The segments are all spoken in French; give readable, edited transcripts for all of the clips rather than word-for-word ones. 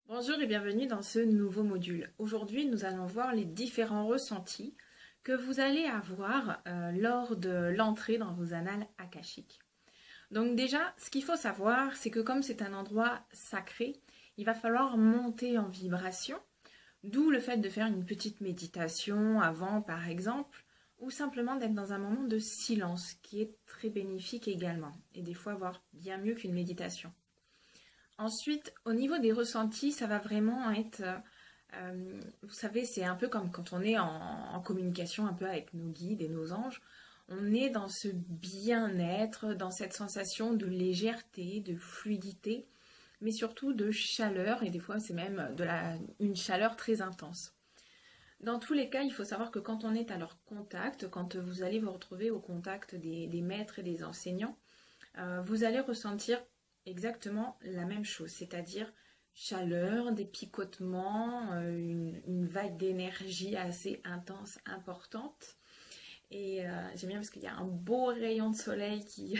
Bonjour et bienvenue dans ce nouveau module. Aujourd'hui, nous allons voir les différents ressentis que vous allez avoir lors de l'entrée dans vos annales akashiques. Donc déjà, ce qu'il faut savoir, c'est que comme c'est un endroit sacré, il va falloir monter en vibration, d'où le fait de faire une petite méditation avant, par exemple, ou simplement d'être dans un moment de silence, qui est très bénéfique également, et des fois voire bien mieux qu'une méditation. Ensuite, au niveau des ressentis, ça va vraiment être, vous savez, c'est un peu comme quand on est en communication un peu avec nos guides et nos anges. On est dans ce bien-être, dans cette sensation de légèreté, de fluidité, mais surtout de chaleur, et des fois c'est même une chaleur très intense. Dans tous les cas, il faut savoir que quand on est à leur contact, quand vous allez vous retrouver au contact des maîtres et des enseignants, vous allez ressentir exactement la même chose, c'est-à-dire chaleur, des picotements, une vague d'énergie assez intense, importante. Et j'aime bien parce qu'il y a un beau rayon de soleil qui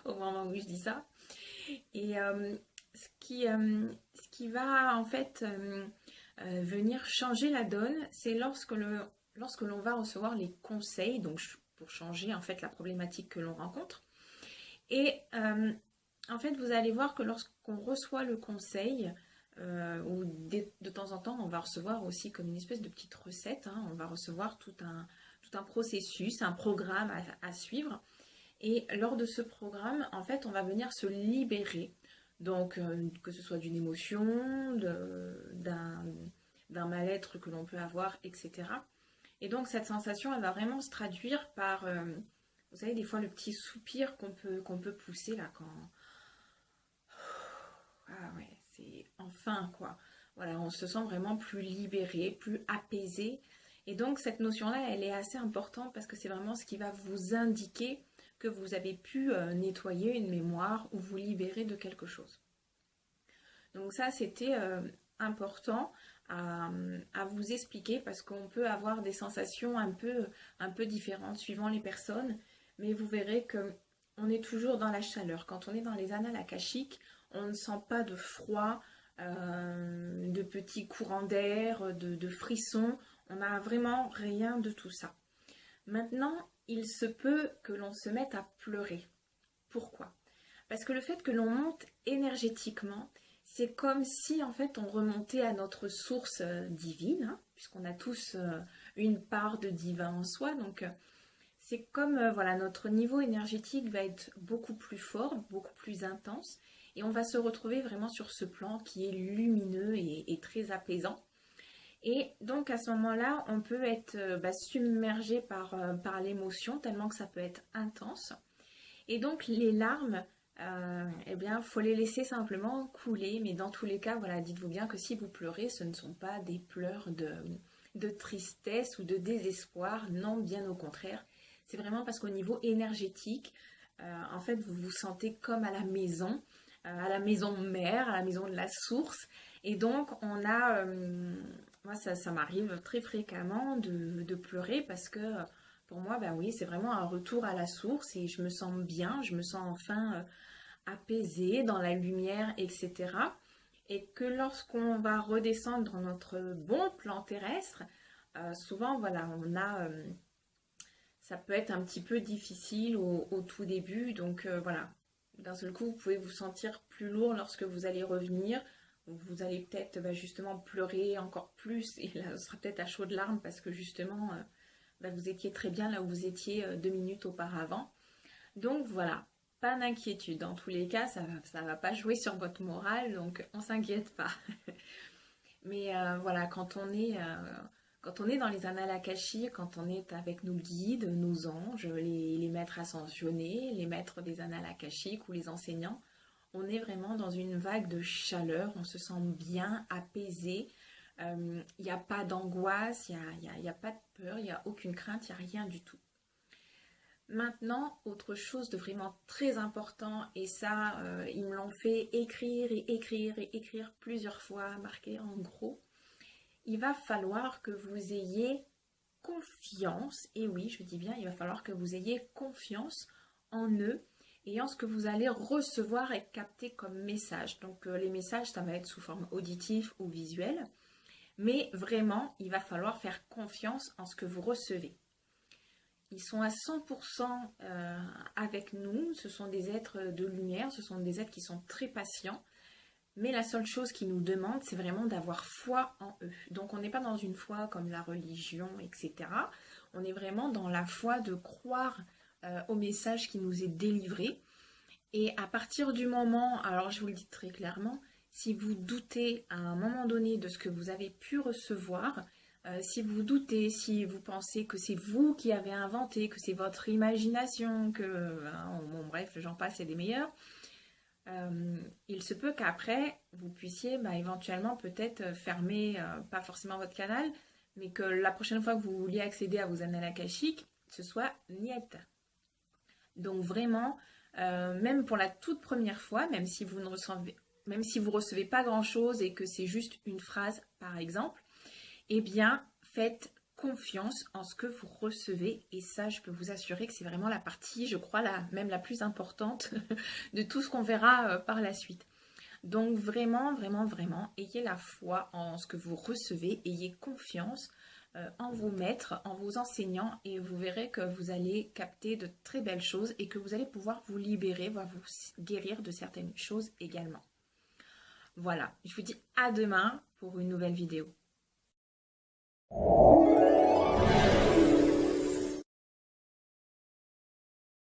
au moment où je dis ça. Et ce qui va en fait venir changer la donne, c'est lorsque l'on va recevoir les conseils, donc pour changer en fait la problématique que l'on rencontre. Et en fait, vous allez voir que lorsqu'on reçoit le conseil, ou de temps en temps, on va recevoir aussi comme une espèce de petite recette, hein, on va recevoir tout un processus, un programme à suivre. Et lors de ce programme, en fait, on va venir se libérer. Donc, que ce soit d'une émotion, d'un mal-être que l'on peut avoir, etc. Et donc, cette sensation, elle va vraiment se traduire par, vous savez, des fois, le petit soupir qu'on peut pousser là quand... Ah ouais, c'est enfin quoi. Voilà, on se sent vraiment plus libéré, plus apaisé. Et donc, cette notion-là, elle est assez importante parce que c'est vraiment ce qui va vous indiquer que vous avez pu nettoyer une mémoire ou vous libérer de quelque chose. Donc ça, c'était important à vous expliquer parce qu'on peut avoir des sensations un peu différentes suivant les personnes, mais vous verrez que on est toujours dans la chaleur. Quand on est dans les annales akashiques, on ne sent pas de froid, de petits courants d'air, de frissons. On n'a vraiment rien de tout ça. Maintenant, il se peut que l'on se mette à pleurer. Pourquoi? Parce que le fait que l'on monte énergétiquement, c'est comme si en fait on remontait à notre source divine, hein, puisqu'on a tous une part de divin en soi. Donc c'est comme voilà, notre niveau énergétique va être beaucoup plus fort, beaucoup plus intense, et on va se retrouver vraiment sur ce plan qui est lumineux et très apaisant. Et donc à ce moment-là, on peut être submergé par l'émotion, tellement que ça peut être intense. Et donc les larmes, eh bien, il faut les laisser simplement couler. Mais dans tous les cas, voilà, dites-vous bien que si vous pleurez, ce ne sont pas des pleurs de tristesse ou de désespoir. Non, bien au contraire. C'est vraiment parce qu'au niveau énergétique, en fait, vous vous sentez comme à la maison mère, à la maison de la source. Et donc, on a... moi, ça m'arrive très fréquemment de pleurer parce que pour moi, ben oui, c'est vraiment un retour à la source et je me sens bien, je me sens enfin apaisée dans la lumière, etc. Et que lorsqu'on va redescendre dans notre bon plan terrestre, souvent, voilà, ça peut être un petit peu difficile au tout début. Donc voilà, d'un seul coup, vous pouvez vous sentir plus lourd lorsque vous allez revenir. Vous allez peut-être justement pleurer encore plus et là, ce sera peut-être à chaudes larmes parce que justement, vous étiez très bien là où vous étiez 2 minutes auparavant. Donc voilà, pas d'inquiétude. Dans tous les cas, ça va pas jouer sur votre morale, donc on s'inquiète pas. Mais voilà, quand on est dans les annales akashiques, quand on est avec nos guides, nos anges, les maîtres ascensionnés, les maîtres des annales akashiques ou les enseignants, on est vraiment dans une vague de chaleur, on se sent bien, apaisé. Il n'y a pas d'angoisse, il n'y a pas de peur, il n'y a aucune crainte, il n'y a rien du tout. Maintenant, autre chose de vraiment très important, et ça, ils me l'ont fait écrire et écrire et écrire plusieurs fois, marqué en gros, il va falloir que vous ayez confiance, et oui, je dis bien, il va falloir que vous ayez confiance en eux, et en ce que vous allez recevoir et capter comme message. Donc les messages, ça va être sous forme auditive ou visuelle, mais vraiment, il va falloir faire confiance en ce que vous recevez. Ils sont à 100% avec nous, ce sont des êtres de lumière, ce sont des êtres qui sont très patients, mais la seule chose qu'ils nous demandent, c'est vraiment d'avoir foi en eux. Donc on n'est pas dans une foi comme la religion, etc. On est vraiment dans la foi de croire au message qui nous est délivré. Et à partir du moment, alors je vous le dis très clairement, si vous doutez à un moment donné de ce que vous avez pu recevoir, si vous doutez, si vous pensez que c'est vous qui avez inventé, que c'est votre imagination, que, bon, bref, j'en passe, c'est des meilleurs, il se peut qu'après, vous puissiez éventuellement peut-être fermer, pas forcément votre canal, mais que la prochaine fois que vous vouliez accéder à vos annales akashiques, ce soit niet. Donc vraiment, même pour la toute première fois, même si vous recevez pas grand-chose et que c'est juste une phrase par exemple, eh bien faites confiance en ce que vous recevez, et ça je peux vous assurer que c'est vraiment la partie, je crois, même la plus importante de tout ce qu'on verra par la suite. Donc vraiment, vraiment, vraiment, ayez la foi en ce que vous recevez, ayez confiance en vos maîtres, en vos enseignants, et vous verrez que vous allez capter de très belles choses et que vous allez pouvoir vous libérer, voire vous guérir de certaines choses également. Voilà, je vous dis à demain pour une nouvelle vidéo.